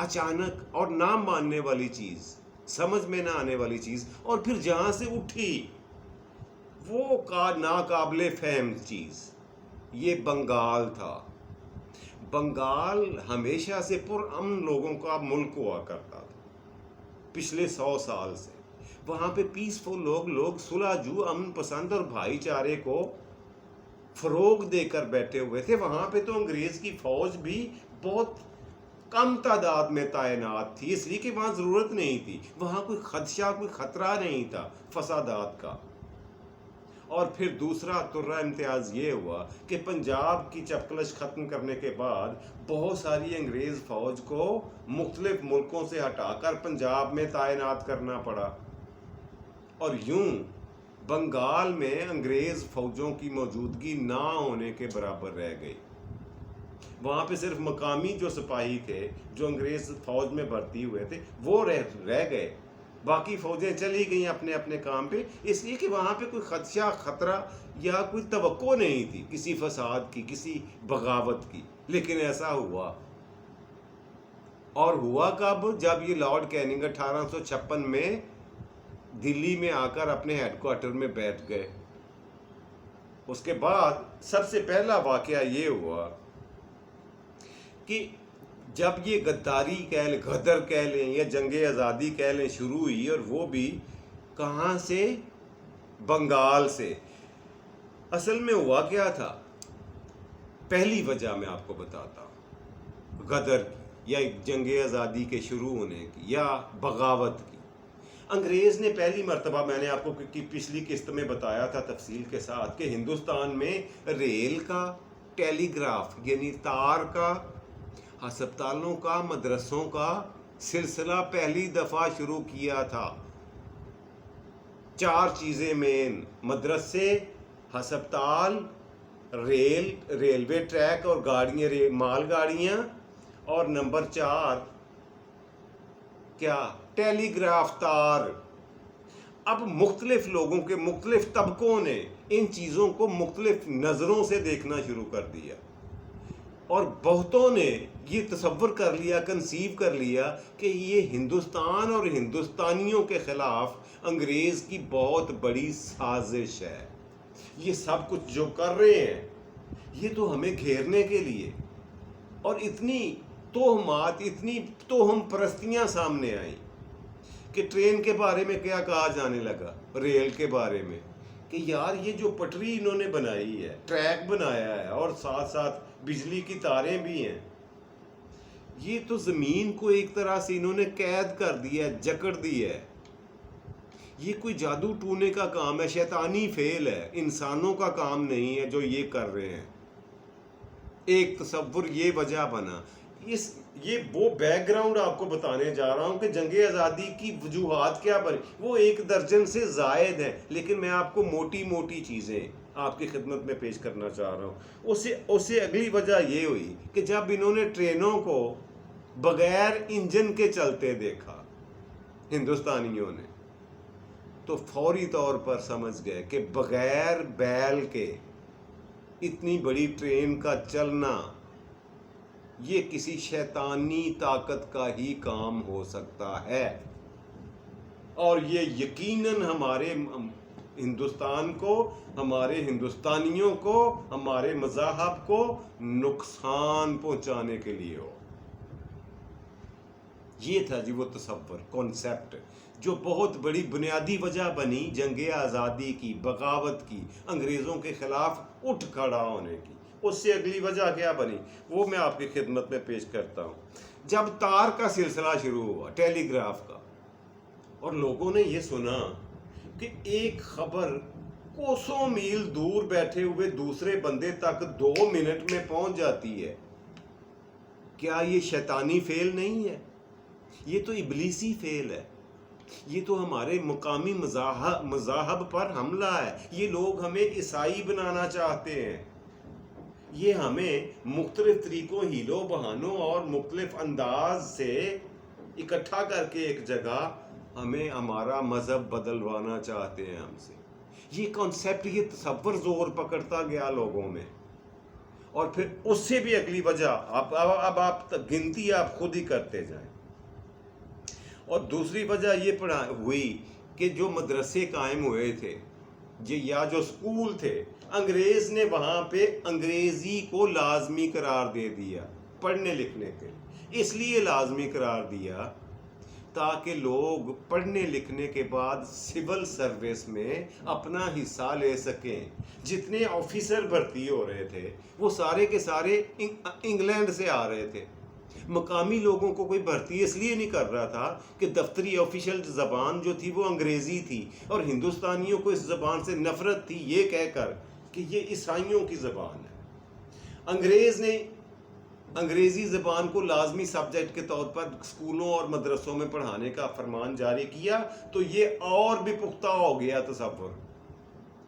اچانک اور نہ ماننے والی چیز، سمجھ میں نہ آنے والی چیز، اور پھر جہاں سے اٹھی وہ ناقابل فہم چیز، یہ بنگال تھا۔ بنگال ہمیشہ سے پرامن لوگوں کا ملک ہوا کرتا تھا، پچھلے 100 سال سے وہاں پہ پیسفل لوگ صلح جو، امن پسند اور بھائی چارے کو فروغ دے کر بیٹھے ہوئے تھے۔ وہاں پہ تو انگریز کی فوج بھی بہت کم تعداد میں تعینات تھی، اس لیے کہ وہاں ضرورت نہیں تھی، وہاں کوئی خدشہ، کوئی خطرہ نہیں تھا فسادات کا۔ اور پھر دوسرا ترہ امتیاز یہ ہوا کہ پنجاب کی چپکلش ختم کرنے کے بعد بہت ساری انگریز فوج کو مختلف ملکوں سے ہٹا کر پنجاب میں تعینات کرنا پڑا، اور یوں بنگال میں انگریز فوجوں کی موجودگی نہ ہونے کے برابر رہ گئی۔ وہاں پہ صرف مقامی جو سپاہی تھے، جو انگریز فوج میں بھرتی ہوئے تھے، وہ رہ گئے، باقی فوجیں چلی گئیں اپنے اپنے کام پہ، اس لیے کہ وہاں پہ کوئی خدشہ، خطرہ یا کوئی توقع نہیں تھی کسی فساد کی، کسی بغاوت کی۔ لیکن ایسا ہوا، اور ہوا کب؟ جب یہ لارڈ کیننگ 1856 میں دلی میں آ کر اپنے ہیڈ کوارٹر میں بیٹھ گئے۔ اس کے بعد سب سے پہلا واقعہ یہ ہوا کہ جب یہ غداری کہہ لیں، غدر کہہ لیں یا جنگ آزادی کہہ لیں شروع ہوئی، اور وہ بھی کہاں سے؟ بنگال سے۔ اصل میں ہوا کیا تھا؟ پہلی وجہ میں آپ کو بتاتا ہوں، غدر کی یا جنگ آزادی کے شروع ہونے کی یا بغاوت کی۔ انگریز نے پہلی مرتبہ، میں نے آپ کو پچھلی قسط میں بتایا تھا تفصیل کے ساتھ، کہ ہندوستان میں ریل کا، ٹیلی گراف یعنی تار کا، ہسپتالوں کا، مدرسوں کا سلسلہ پہلی دفعہ شروع کیا تھا۔ 4 چیزیں مین: مدرسے، ہسپتال، ریلوے ٹریک اور گاڑیاں، مال گاڑیاں، اور نمبر 4 کیا؟ ٹیلی گراف تار۔ اب مختلف لوگوں کے، مختلف طبقوں نے ان چیزوں کو مختلف نظروں سے دیکھنا شروع کر دیا، اور بہتوں نے یہ تصور کر لیا، کنسیو کر لیا کہ یہ ہندوستان اور ہندوستانیوں کے خلاف انگریز کی بہت بڑی سازش ہے۔ یہ سب کچھ جو کر رہے ہیں یہ تو ہمیں گھیرنے کے لیے، اور اتنی توہمات، اتنی توہم پرستیاں سامنے آئیں کہ ٹرین کے بارے میں کیا کہا جانے لگا، ریل کے بارے میں، کہ یار یہ جو پٹری انہوں نے بنائی ہے، ٹریک بنایا ہے، اور ساتھ ساتھ بجلی کی تاریں بھی ہیں، یہ تو زمین کو ایک طرح سے انہوں نے قید کر دیا ہے، جکڑ دی ہے۔ یہ کوئی جادو ٹونے کا کام ہے، شیطانی فعل ہے، انسانوں کا کام نہیں ہے جو یہ کر رہے ہیں۔ ایک تصور یہ وجہ بنا۔ یہ وہ بیک گراؤنڈ آپ کو بتانے جا رہا ہوں کہ جنگ آزادی کی وجوہات کیا بنی، وہ 1 درجن سے زائد ہیں، لیکن میں آپ کو موٹی موٹی چیزیں آپ کی خدمت میں پیش کرنا چاہ رہا ہوں۔ اس سے اگلی وجہ یہ ہوئی کہ جب انہوں نے ٹرینوں کو بغیر انجن کے چلتے دیکھا ہندوستانیوں نے، تو فوری طور پر سمجھ گئے کہ بغیر بیل کے اتنی بڑی ٹرین کا چلنا یہ کسی شیطانی طاقت کا ہی کام ہو سکتا ہے، اور یہ یقیناً ہمارے ہندوستان کو، ہمارے ہندوستانیوں کو، ہمارے مذاہب کو نقصان پہنچانے کے لیے ہو۔ یہ تھا جی وہ تصور، کانسیپٹ، جو بہت بڑی بنیادی وجہ بنی جنگ آزادی کی، بغاوت کی، انگریزوں کے خلاف اٹھ کھڑا ہونے کی۔ اس سے اگلی وجہ کیا بنی وہ میں آپ کی خدمت میں پیش کرتا ہوں۔ جب تار کا سلسلہ شروع ہوا، ٹیلی گراف کا، اور لوگوں نے یہ سنا کہ ایک خبر کوسوں میل دور بیٹھے ہوئے دوسرے بندے تک 2 منٹ میں پہنچ جاتی ہے، کیا یہ شیطانی فعل نہیں ہے؟ یہ تو ابلیسی فعل ہے، یہ تو ہمارے مقامی مذاہب پر حملہ ہے۔ یہ لوگ ہمیں عیسائی بنانا چاہتے ہیں، یہ ہمیں مختلف طریقوں، ہیلوں بہانوں اور مختلف انداز سے اکٹھا کر کے ایک جگہ ہمیں ہمارا مذہب بدلوانا چاہتے ہیں ہم سے۔ یہ کانسیپٹ، یہ تصور زور پکڑتا گیا لوگوں میں، اور پھر اس سے بھی اگلی وجہ، اب آپ گنتی آپ خود ہی کرتے جائیں۔ اور دوسری وجہ یہ ہوئی کہ جو مدرسے قائم ہوئے تھے یا جو اسکول تھے، انگریز نے وہاں پہ انگریزی کو لازمی قرار دے دیا پڑھنے لکھنے کے لیے. اس لیے لازمی قرار دیا تاکہ لوگ پڑھنے لکھنے کے بعد سول سروس میں اپنا حصہ لے سکیں. جتنے آفیسر بھرتی ہو رہے تھے وہ سارے کے سارے انگلینڈ سے آ رہے تھے. مقامی لوگوں کو کوئی بھرتی اس لیے نہیں کر رہا تھا کہ دفتری آفیشل زبان جو تھی وہ انگریزی تھی، اور ہندوستانیوں کو اس زبان سے نفرت تھی یہ کہہ کر کہ یہ عیسائیوں کی زبان ہے. انگریز نے انگریزی زبان کو لازمی سبجیکٹ کے طور پر اسکولوں اور مدرسوں میں پڑھانے کا فرمان جاری کیا، تو یہ اور بھی پختہ ہو گیا تصور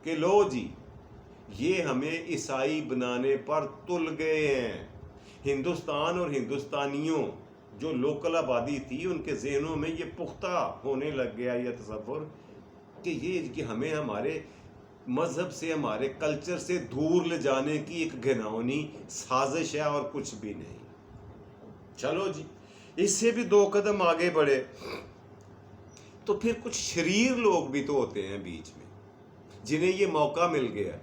کہ لو جی یہ ہمیں عیسائی بنانے پر تل گئے ہیں. ہندوستان اور ہندوستانیوں جو لوکل آبادی تھی ان کے ذہنوں میں یہ پختہ ہونے لگ گیا یہ تصور کہ ہمیں ہمارے مذہب سے، ہمارے کلچر سے دور لے جانے کی ایک گھناؤنی سازش ہے اور کچھ بھی نہیں. چلو جی اس سے بھی 2 قدم آگے بڑھے تو پھر کچھ شریر لوگ بھی تو ہوتے ہیں بیچ میں جنہیں یہ موقع مل گیا،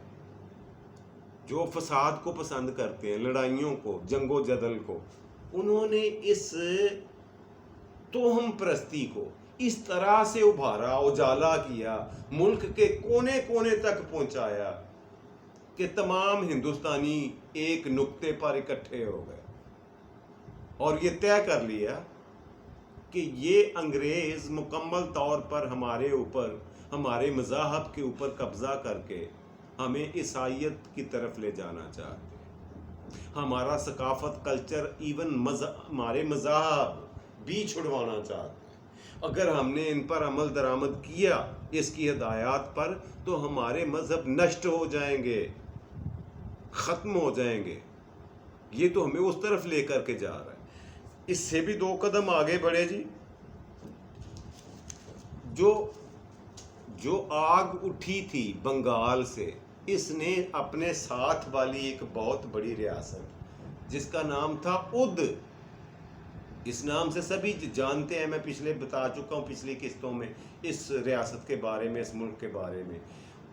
جو فساد کو پسند کرتے ہیں، لڑائیوں کو، جنگ و جدل کو. انہوں نے اس توہم پرستی کو اس طرح سے ابھارا، اجالا کیا، ملک کے کونے کونے تک پہنچایا کہ تمام ہندوستانی ایک نقطے پر اکٹھے ہو گئے اور یہ طے کر لیا کہ یہ انگریز مکمل طور پر ہمارے اوپر، ہمارے مذاہب کے اوپر قبضہ کر کے ہمیں عیسائیت کی طرف لے جانا چاہتے ہیں. ہمارا ثقافت، کلچر، ایون ہمارے مذاہب بھی چھڑوانا چاہتے ہیں. اگر ہم نے ان پر عمل درآمد کیا اس کی ہدایات پر تو ہمارے مذہب نشٹ ہو جائیں گے، ختم ہو جائیں گے. یہ تو ہمیں اس طرف لے کر کے جا رہا ہے. اس سے بھی 2 قدم آگے بڑھے جی. جو آگ اٹھی تھی بنگال سے، اس نے اپنے ساتھ والی ایک بہت بڑی ریاست جس کا نام تھا اودھ، اس نام سے سبھی جانتے ہیں، میں پچھلے بتا چکا ہوں پچھلی قسطوں میں اس ریاست کے بارے میں، اس ملک کے بارے میں.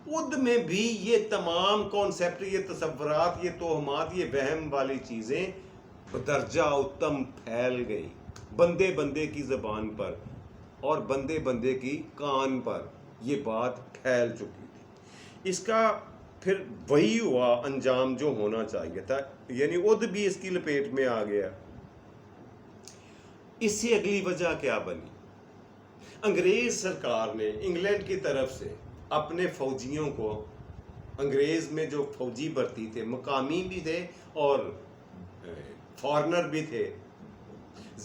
اودھ میں بھی یہ تمام کانسیپٹ، یہ تصورات، یہ توہمات، یہ وہم والی چیزیں بدرجہ اتم پھیل گئی بندے بندے کی زبان پر اور بندے بندے کی کان پر یہ بات پھیل چکی تھی. اس کا پھر وہی ہوا انجام جو ہونا چاہیے تھا، یعنی اودھ بھی اس کی لپیٹ میں آ گیا. اس سے اگلی وجہ کیا بنی؟ انگریز سرکار نے انگلینڈ کی طرف سے اپنے فوجیوں کو، انگریز میں جو فوجی بھرتی تھے مقامی بھی تھے اور فارنر بھی تھے،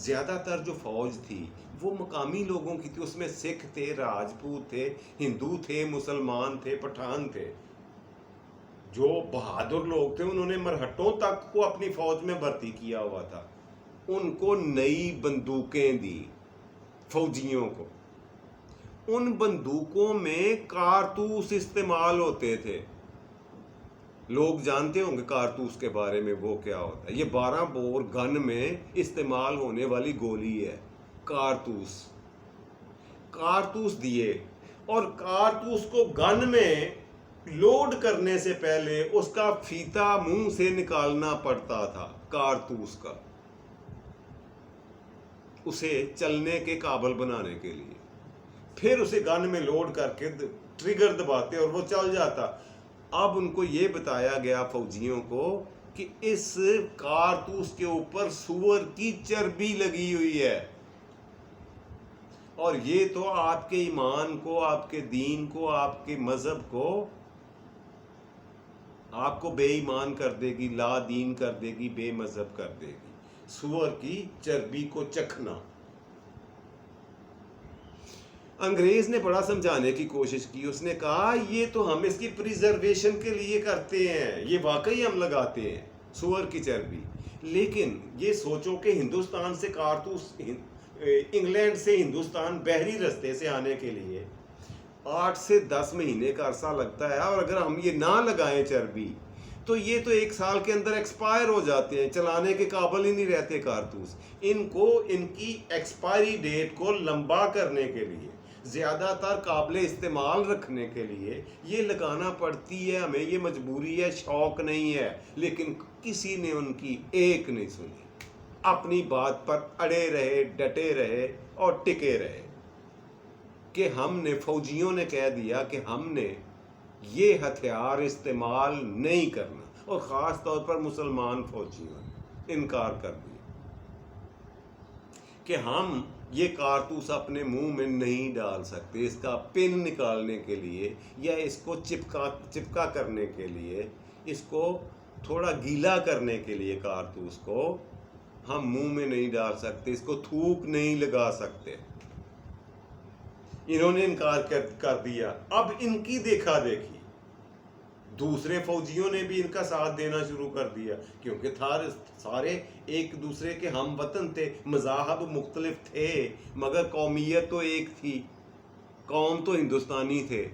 زیادہ تر جو فوج تھی وہ مقامی لوگوں کی تھی. اس میں سکھ تھے، راجپوت تھے، ہندو تھے، مسلمان تھے، پٹھان تھے. جو بہادر لوگ تھے انہوں نے مرہٹوں تک کو اپنی فوج میں بھرتی کیا ہوا تھا. ان کو نئی بندوقیں دی فوجیوں کو. ان بندوقوں میں کارتوس استعمال ہوتے تھے. لوگ جانتے ہوں گے کارتوس کے بارے میں وہ کیا ہوتا ہے. یہ 12 بور گن میں استعمال ہونے والی گولی ہے کارتوس. کارتوس دیے اور کارتوس کو گن میں لوڈ کرنے سے پہلے اس کا فیتا منہ سے نکالنا پڑتا تھا کارتوس کا، اسے چلنے کے قابل بنانے کے لیے. پھر اسے گن میں لوڈ کر کے ٹریگر دباتے اور وہ چل جاتا. اب ان کو یہ بتایا گیا فوجیوں کو کہ اس کارتوس کے اوپر سور کی چربی لگی ہوئی ہے اور یہ تو آپ کے ایمان کو، آپ کے دین کو، آپ کے مذہب کو، آپ کو بے ایمان کر دے گی، لا دین کر دے گی، بے مذہب کر دے گی. سور کی چربی کو چکھنا. انگریز نے بڑا سمجھانے کی کوشش کی. اس نے کہا یہ تو ہم اس کی پریزرویشن کے لیے کرتے ہیں، یہ واقعی ہم لگاتے ہیں سور کی چربی. لیکن یہ سوچو کہ ہندوستان سے کارتوس، انگلینڈ سے ہندوستان بحری رستے سے آنے کے لیے 8 سے 10 مہینے کا عرصہ لگتا ہے، اور اگر ہم یہ نہ لگائیں چربی تو یہ تو 1 سال کے اندر ایکسپائر ہو جاتے ہیں، چلانے کے قابل ہی نہیں رہتے کارتوس۔ ان کو ان کی ایکسپائری ڈیٹ کو لمبا کرنے کے لیے، زیادہ تر قابل استعمال رکھنے کے لیے یہ لگانا پڑتی ہے ہمیں، یہ مجبوری ہے، شوق نہیں ہے۔ لیکن کسی نے ان کی ایک نہیں سنی، اپنی بات پر اڑے رہے، ڈٹے رہے اور ٹکے رہے کہ ہم نے، فوجیوں نے کہہ دیا کہ ہم نے یہ ہتھیار استعمال نہیں کرنا، اور خاص طور پر مسلمان فوجیوں نے انکار کر دیا کہ ہم یہ کارتوس اپنے منہ میں نہیں ڈال سکتے، اس کا پن نکالنے کے لیے یا اس کو چپکا کرنے کے لیے، اس کو تھوڑا گیلا کرنے کے لیے کارتوس کو ہم منہ میں نہیں ڈال سکتے، اس کو تھوک نہیں لگا سکتے۔ انہوں نے انکار کر دیا۔ اب ان کی دیکھا دیکھی دوسرے فوجیوں نے بھی ان کا ساتھ دینا شروع کر دیا، کیونکہ سارے ایک دوسرے کے ہم وطن تھے، مذاہب مختلف تھے مگر قومیت تو ایک تھی، قوم تو ہندوستانی تھے۔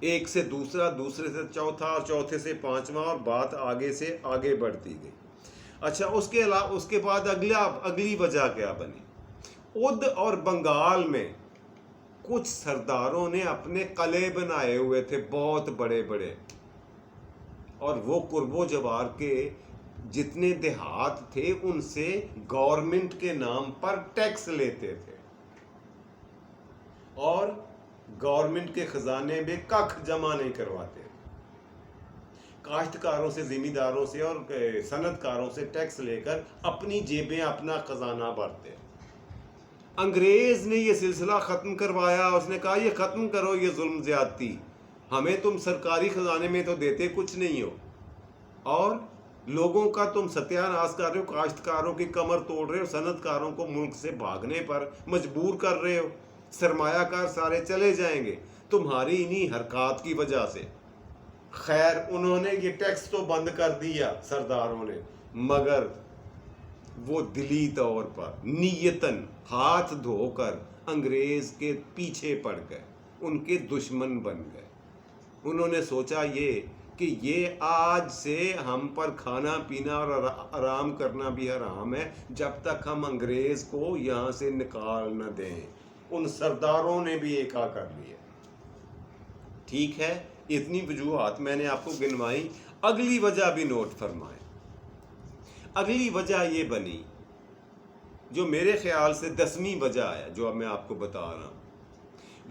ایک سے دوسرا، دوسرے سے چوتھا اور چوتھے سے پانچواں، اور بات آگے سے آگے بڑھتی گئی۔ اچھا، اس کے بعد اگلی وجہ کیا بنی؟ اودھ اور بنگال میں کچھ سرداروں نے اپنے قلعے بنائے ہوئے تھے بہت بڑے بڑے، اور وہ قرب و جوار کے جتنے دیہات تھے ان سے گورنمنٹ کے نام پر ٹیکس لیتے تھے، اور گورنمنٹ کے خزانے میں کخ جمع نہیں کرواتے، کاشتکاروں سے، زمینداروں سے اور صنعت کاروں سے ٹیکس لے کر اپنی جیبیں، اپنا خزانہ بھرتے۔ انگریز نے یہ سلسلہ ختم کروایا، اس نے کہا یہ ختم کرو یہ ظلم زیادتی، ہمیں تم سرکاری خزانے میں تو دیتے کچھ نہیں ہو، اور لوگوں کا تم ستیہ ناش کر رہے ہو، کاشتکاروں کی کمر توڑ رہے ہو، صنعت کاروں کو ملک سے بھاگنے پر مجبور کر رہے ہو، سرمایہ کار سارے چلے جائیں گے تمہاری انہی حرکات کی وجہ سے۔ خیر، انہوں نے یہ ٹیکس تو بند کر دیا سرداروں نے، مگر وہ دلی طور پر نیتاً ہاتھ دھو کر انگریز کے پیچھے پڑ گئے، ان کے دشمن بن گئے۔ انہوں نے سوچا کہ یہ آج سے ہم پر کھانا پینا اور آرام کرنا بھی حرام ہے جب تک ہم انگریز کو یہاں سے نکال نہ دیں۔ ان سرداروں نے بھی ایکا کر لیا۔ ٹھیک ہے، اتنی وجوہات میں نے آپ کو گنوائی، اگلی وجہ بھی نوٹ فرمائیں۔ اگلی وجہ یہ بنی، جو میرے خیال سے 10ویں وجہ ہے جو اب میں آپ کو بتا رہا ہوں۔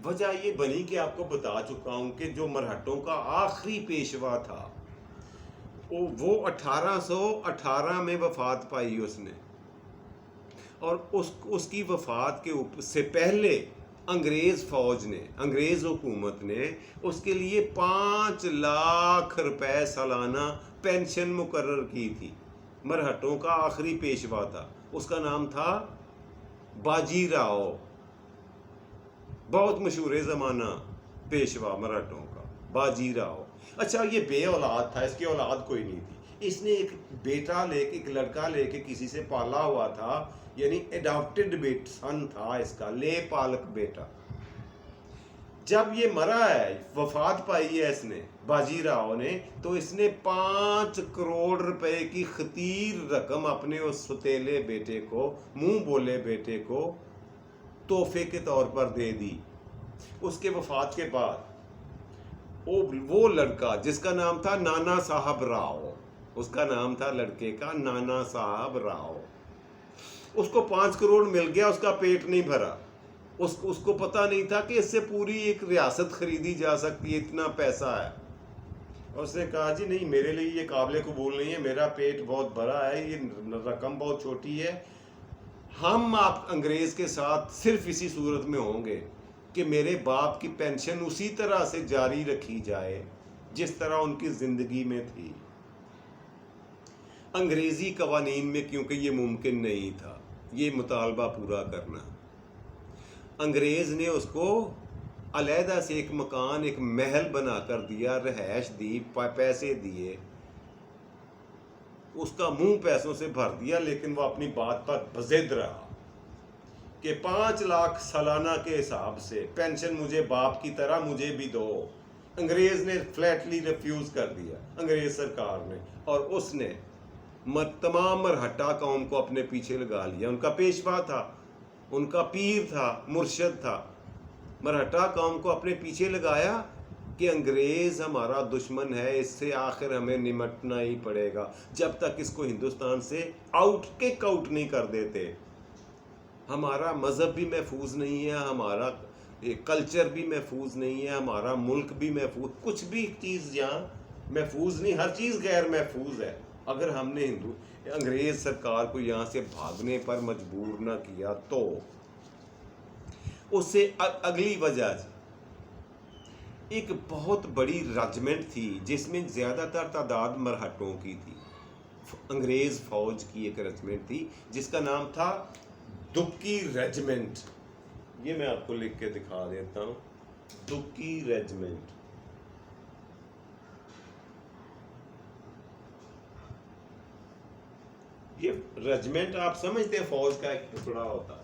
وجہ یہ بنی کہ آپ کو بتا چکا ہوں کہ جو مرہٹوں کا آخری پیشوا تھا وہ 1818 میں وفات پائی اس نے، اور اس کی وفات سے پہلے انگریز فوج نے، انگریز حکومت نے اس کے لیے 5 لاکھ روپے سالانہ پینشن مقرر کی تھی۔ مرہٹوں کا آخری پیشوا تھا، اس کا نام تھا باجی راؤ، بہت مشہور زمانہ پیشوا مرہٹوں کا، باجی راؤ۔ اچھا، یہ بے اولاد تھا، اس کی اولاد کوئی نہیں تھی، اس نے ایک لڑکا لے کے کسی سے پالا ہوا تھا، یعنی اڈاپٹڈ سن تھا اس کا، لے پالک بیٹا۔ جب یہ مرا ہے، وفات پائی ہے اس نے، باجی راؤ نے، تو اس نے 5 کروڑ روپے کی خطیر رقم اپنے اس ستیلے بیٹے کو، منہ بولے بیٹے کو تحفے کے طور پر دے دی۔ اس کے وفات کے بعد وہ لڑکا جس کا نام تھا نانا صاحب راؤ، اس کا نام تھا لڑکے کا نانا صاحب راؤ، اس کو 5 کروڑ مل گیا، اس کا پیٹ نہیں بھرا۔ اس کو پتہ نہیں تھا کہ اس سے پوری ایک ریاست خریدی جا سکتی ہے، اتنا پیسہ ہے۔ اس نے کہا جی نہیں، میرے لیے یہ قابل قبول نہیں ہے، میرا پیٹ بہت بڑا ہے، یہ رقم بہت چھوٹی ہے، ہم آپ انگریز کے ساتھ صرف اسی صورت میں ہوں گے کہ میرے باپ کی پینشن اسی طرح سے جاری رکھی جائے جس طرح ان کی زندگی میں تھی۔ انگریزی قوانین میں کیونکہ یہ ممکن نہیں تھا یہ مطالبہ پورا کرنا، انگریز نے اس کو علیحدہ سے ایک مکان، ایک محل بنا کر دیا، رہائش دی، پیسے دیے، اس کا منہ پیسوں سے بھر دیا، لیکن وہ اپنی بات پر بضد رہا کہ 5 لاکھ سالانہ کے حساب سے پینشن مجھے باپ کی طرح مجھے بھی دو، انگریز نے فلیٹلی ریفیوز کر دیا، انگریز سرکار نے، اور اس نے تمام مرہٹہ قوم کو اپنے پیچھے لگا لیا. ان کا پیشوا تھا، ان کا پیر تھا، مرشد تھا. مرہٹہ قوم کو اپنے پیچھے لگایا کہ انگریز ہمارا دشمن ہے، اس سے آخر ہمیں نمٹنا ہی پڑے گا جب تک اس کو ہندوستان سے کک آؤٹ نہیں کر دیتے. ہمارا مذہب بھی محفوظ نہیں ہے، ہمارا کلچر بھی محفوظ نہیں ہے، ہمارا ملک بھی محفوظ، کچھ بھی چیز یہاں محفوظ نہیں، ہر چیز غیر محفوظ ہے. اگر ہم نے انگریز سرکار کو یہاں سے بھاگنے پر مجبور نہ کیا تو اس سے اگلی وجہ ایک بہت بڑی رجمنٹ تھی جس میں زیادہ تر تعداد مرہٹوں کی تھی. انگریز فوج کی ایک رجمنٹ تھی جس کا نام تھا دکی ریجمنٹ. یہ میں آپ کو لکھ کے دکھا دیتا ہوں، دکی ریجمنٹ. یہ ریجمنٹ آپ سمجھتے ہیں فوج کا ایک ٹکڑا ہوتا ہے،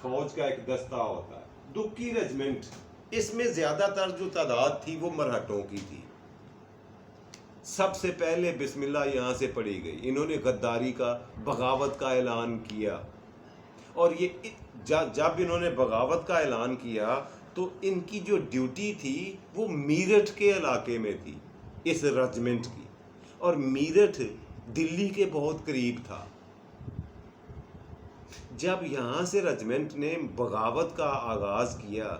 فوج کا ایک دستہ ہوتا ہے. دکی ریجمنٹ، اس میں زیادہ تر جو تعداد تھی وہ مرہٹوں کی تھی. سب سے پہلے بسم اللہ یہاں سے پڑھی گئی. انہوں نے غداری کا، بغاوت کا اعلان کیا، اور یہ جب انہوں نے بغاوت کا اعلان کیا تو ان کی جو ڈیوٹی تھی وہ میرٹھ کے علاقے میں تھی اس رجمنٹ کی، اور میرٹھ دلی کے بہت قریب تھا. جب یہاں سے رجمنٹ نے بغاوت کا آغاز کیا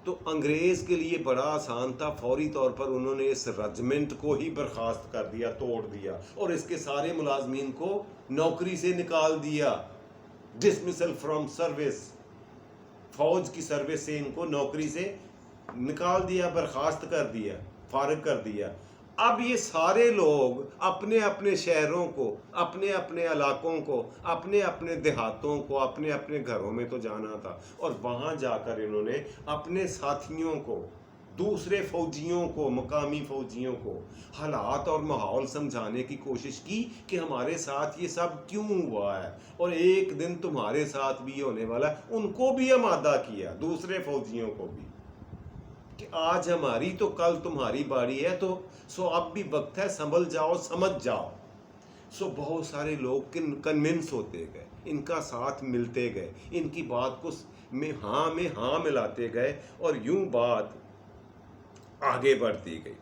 تو انگریز کے لیے بڑا آسان تھا، فوری طور پر انہوں نے اس رجمنٹ کو ہی برخاست کر دیا، توڑ دیا، اور اس کے سارے ملازمین کو نوکری سے نکال دیا. ڈسمسل فرام سروس، فوج کی سروس سے ان کو نوکری سے نکال دیا، برخاست کر دیا، فارغ کر دیا. اب یہ سارے لوگ اپنے اپنے شہروں کو، اپنے اپنے علاقوں کو، اپنے اپنے دیہاتوں کو، اپنے اپنے گھروں میں تو جانا تھا، اور وہاں جا کر انہوں نے اپنے ساتھیوں کو، دوسرے فوجیوں کو، مقامی فوجیوں کو حالات اور ماحول سمجھانے کی کوشش کی کہ ہمارے ساتھ یہ سب کیوں ہوا ہے اور ایک دن تمہارے ساتھ بھی ہونے والا ہے. ان کو بھی آمادہ کیا، دوسرے فوجیوں کو بھی، کہ آج ہماری تو کل تمہاری باری ہے، تو سو اب بھی وقت ہے، سنبھل جاؤ، سمجھ جاؤ. سو بہت سارے لوگ کنونس ہوتے گئے، ان کا ساتھ ملتے گئے، ان کی بات کو میں ہاں ملاتے گئے، اور یوں بات آگے بڑھتی گئی.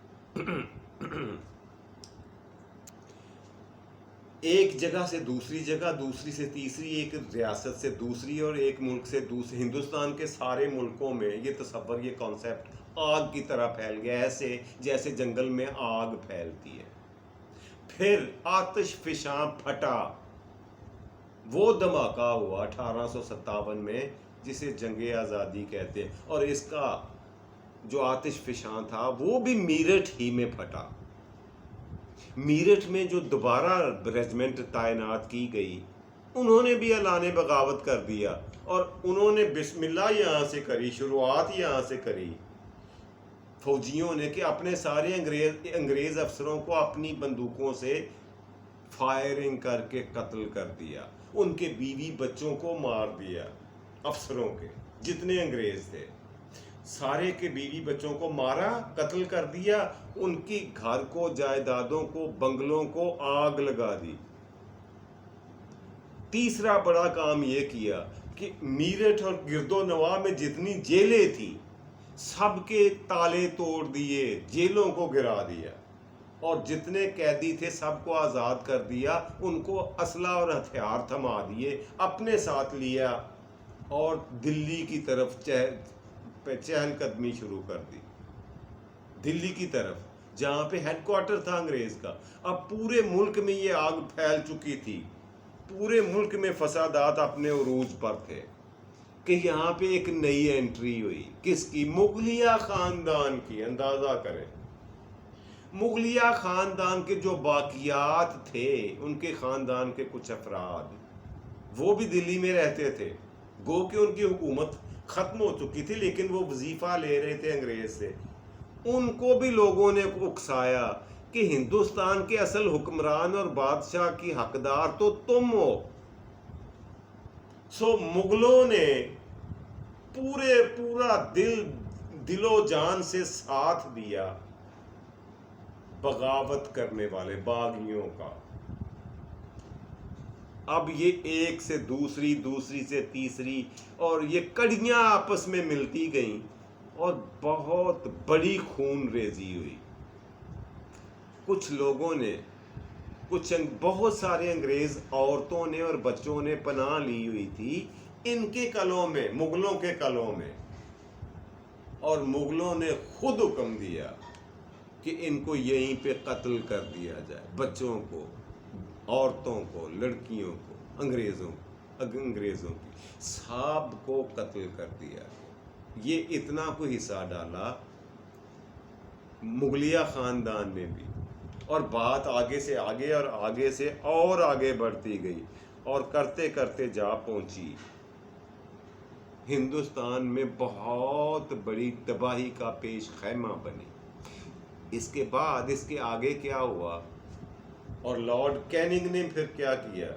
ایک جگہ سے دوسری جگہ، دوسری سے تیسری، ایک ریاست سے دوسری، اور ایک ملک سے دوسرے. ہندوستان کے سارے ملکوں میں یہ تصور، یہ کانسیپٹ آگ کی طرح پھیل گیا، ایسے جیسے جنگل میں آگ پھیلتی ہے. پھر آتش فشاں پھٹا، وہ دھماکہ ہوا 1857 میں جسے جنگ آزادی کہتے ہیں، اور اس کا جو آتش فشاں تھا وہ بھی میرٹھ ہی میں پھٹا. میرٹھ میں جو دوبارہ ریجمنٹ تعینات کی گئی، انہوں نے بھی اعلان بغاوت کر دیا، اور انہوں نے بسم اللہ یہاں سے کری، شروعات یہاں سے کری فوجیوں نے، کہ اپنے سارے انگریز افسروں کو اپنی بندوقوں سے فائرنگ کر کے قتل کر دیا. ان کے بیوی بچوں کو مار دیا، افسروں کے جتنے انگریز تھے سارے کے بیوی بچوں کو مارا، قتل کر دیا. ان کی گھر کو، جائیدادوں کو، بنگلوں کو آگ لگا دی. تیسرا بڑا کام یہ کیا کہ میرٹھ اور گرد و نواح میں جتنی جیلیں تھیں سب کے تالے توڑ دیے، جیلوں کو گرا دیا، اور جتنے قیدی تھے سب کو آزاد کر دیا. ان کو اسلحہ اور ہتھیار تھما دیے، اپنے ساتھ لیا، اور دلی کی طرف چہل قدمی شروع کر دی. دلی کی طرف جہاں پہ ہیڈ کوارٹر تھا انگریز کا. اب پورے ملک میں یہ آگ پھیل چکی تھی، پورے ملک میں فسادات اپنے عروج پر تھے، کہ یہاں پہ ایک نئی انٹری ہوئی. کس کی؟ مغلیہ خاندان کی. اندازہ کریں، مغلیہ خاندان کے جو باقیات تھے، ان کے خاندان کے کچھ افراد وہ بھی دلی میں رہتے تھے. گو کہ ان کی حکومت ختم ہو چکی تھی، لیکن وہ وظیفہ لے رہے تھے انگریز سے. ان کو بھی لوگوں نے اکسایا کہ ہندوستان کے اصل حکمران اور بادشاہ کی حقدار تو تم ہو. سو مغلوں نے پورا دل و جان سے ساتھ دیا بغاوت کرنے والے باغیوں کا. اب یہ ایک سے دوسری، دوسری سے تیسری، اور یہ کڑیاں آپس میں ملتی گئیں اور بہت بڑی خون ریزی ہوئی. کچھ لوگوں نے، بہت سارے انگریز عورتوں نے اور بچوں نے پناہ لی ہوئی تھی ان کے قلعوں میں، مغلوں کے قلعوں میں، اور مغلوں نے خود حکم دیا کہ ان کو یہیں پہ قتل کر دیا جائے، بچوں کو، عورتوں کو، لڑکیوں کو، انگریزوں کی سب کو قتل کر دیا. یہ اتنا کو حصہ ڈالا مغلیہ خاندان نے بھی، اور بات آگے سے آگے اور آگے سے اور آگے بڑھتی گئی، اور کرتے کرتے جا پہنچی ہندوستان میں بہت بڑی تباہی کا پیش خیمہ بنی. اس کے بعد اس کے آگے کیا ہوا اور لارڈ کیننگ نے پھر کیا کیا،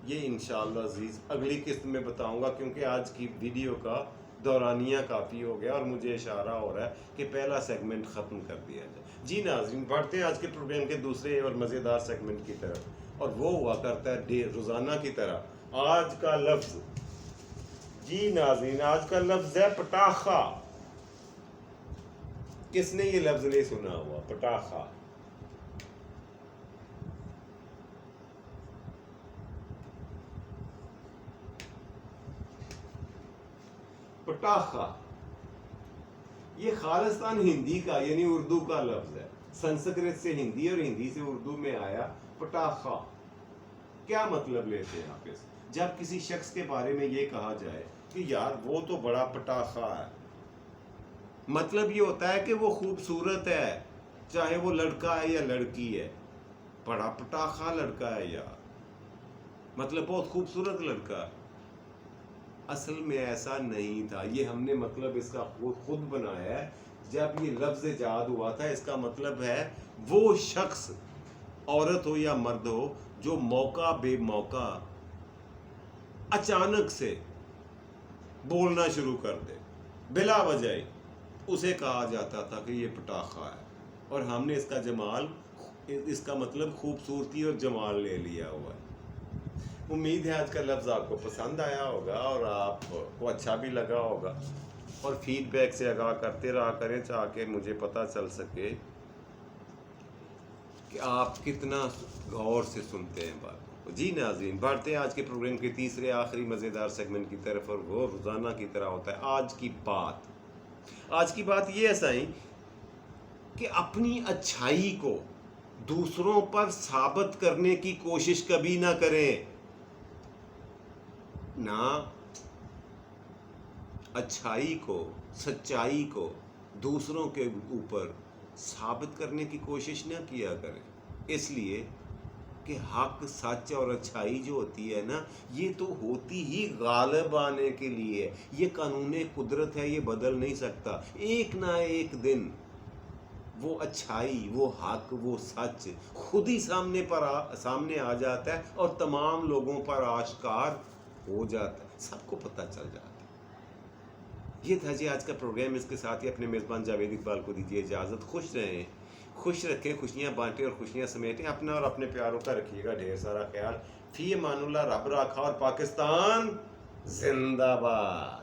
یہ انشاءاللہ عزیز اگلی قسط میں بتاؤں گا، کیونکہ آج کی ویڈیو کا دورانیہ کافی ہو گیا اور مجھے اشارہ ہو رہا ہے کہ پہلا سیگمنٹ ختم کر دیا جائے. جی ناظرین، بڑھتے ہیں آج کے پروگرام کے دوسرے اور مزیدار سیگمنٹ کی طرف، اور وہ ہوا کرتا ہے روزانہ کی طرح آج کا لفظ. جی ناظرین، آج کا لفظ ہے پٹاخہ. کس نے یہ لفظ نہیں سنا ہوا؟ پٹاخہ. پٹاخہ یہ خالصتاً ہندی کا یعنی اردو کا لفظ ہے. سنسکرت سے ہندی اور ہندی سے اردو میں آیا پٹاخہ. کیا مطلب لیتے ہیں آپ اس؟ جب کسی شخص کے بارے میں یہ کہا جائے کہ یار وہ تو بڑا پٹاخہ ہے، مطلب یہ ہوتا ہے کہ وہ خوبصورت ہے، چاہے وہ لڑکا ہے یا لڑکی ہے. بڑا پٹاخہ لڑکا ہے یار، مطلب بہت خوبصورت لڑکا. اصل میں ایسا نہیں تھا، یہ ہم نے مطلب اس کا خود بنایا ہے. جب یہ لفظ ایجاد ہوا تھا اس کا مطلب ہے وہ شخص، عورت ہو یا مرد ہو، جو موقع بے موقع اچانک سے بولنا شروع کر دے بلا وجہ، اسے کہا جاتا تھا کہ یہ پٹاخہ ہے. اور ہم نے اس کا جمال، اس کا مطلب خوبصورتی اور جمال لے لیا ہوا ہے. امید ہے آج کا لفظ آپ کو پسند آیا ہوگا اور آپ کو اچھا بھی لگا ہوگا، اور فیڈ بیک سے آگاہ کرتے رہا کریں تاکہ مجھے پتہ چل سکے کہ آپ کتنا غور سے سنتے ہیں بات کو. جی ناظرین، بڑھتے ہیں آج کے پروگرام کے تیسرے آخری مزیدار سیگمنٹ کی طرف، اور وہ روزانہ کی طرح ہوتا ہے آج کی بات. آج کی بات یہ ایسا ہی کہ اپنی اچھائی کو دوسروں پر ثابت کرنے کی کوشش کبھی نہ کریں. نہ اچھائی کو، سچائی کو دوسروں کے اوپر ثابت کرنے کی کوشش نہ کیا کریں، اس لیے کہ حق، سچ اور اچھائی جو ہوتی ہے نا، یہ تو ہوتی ہی غالب آنے کے لیے. یہ قانون قدرت ہے، یہ بدل نہیں سکتا. ایک نہ ایک دن وہ اچھائی، وہ حق، وہ سچ خود ہی سامنے آ جاتا ہے اور تمام لوگوں پر آشکار ہو جاتا ہے، سب کو پتہ چل جاتا ہے. یہ تھا جی آج کا پروگرام. اس کے ساتھ ہی اپنے میزبان جاوید اقبال کو دیجیے اجازت. خوش رہیں، خوش رکھیں، خوشیاں بانٹیں اور خوشیاں سمیٹیں. اپنا اور اپنے پیاروں کا رکھیے گا ڈھیر سارا خیال. فی امان اللہ، رب رکھا، اور پاکستان زندہ باد.